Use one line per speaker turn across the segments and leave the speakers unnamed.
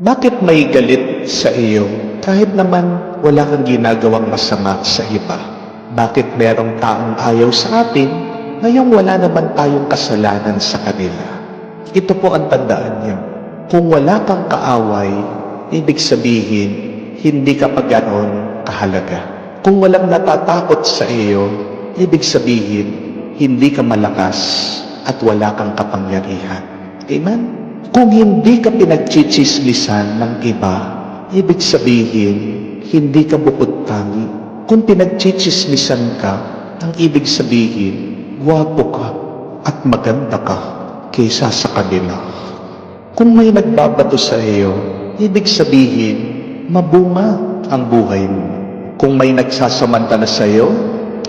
Bakit may galit sa iyo kahit naman wala kang ginagawang masama sa iba? Bakit merong taong ayaw sa atin ngayong wala naman tayong kasalanan sa kanila? Ito po ang tandaan niyo. Kung wala kang kaaway, ibig sabihin, hindi ka pa ganoon kahalaga. Kung walang natatakot sa iyo, ibig sabihin, hindi ka malakas at wala kang kapangyarihan. Amen? Kung hindi ka pinagchichismisan ng iba, ibig sabihin, hindi ka bukod tangi. Kung pinagchichismisan ka, ang ibig sabihin, gwapo ka at maganda ka kaysa sa kanila. Kung may nagbabato sa iyo, ibig sabihin, mabunga ang buhay mo. Kung may nagsasamantala sa iyo,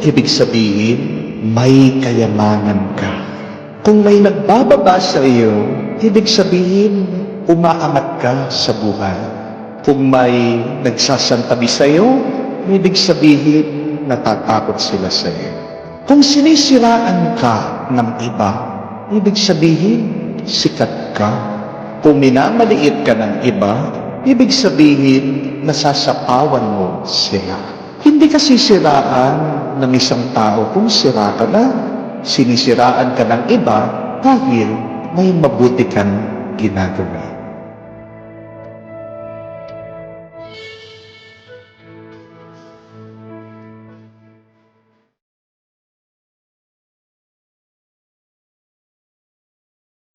ibig sabihin, may kayamanan ka. Kung may nagbababa sa iyo, ibig sabihin, umaangat ka sa buhay. Kung may nagsasantabi sa iyo, ibig sabihin, natatakot sila sa iyo. Kung sinisiraan ka ng iba, ibig sabihin, sikat ka. Kung minamaliit ka ng iba, ibig sabihin, nasasapawan mo sila. Hindi ka sisiraan ng isang tao kung sira ka na. Sinisiraan ka ng iba dahil may mabuti kang ginagawa.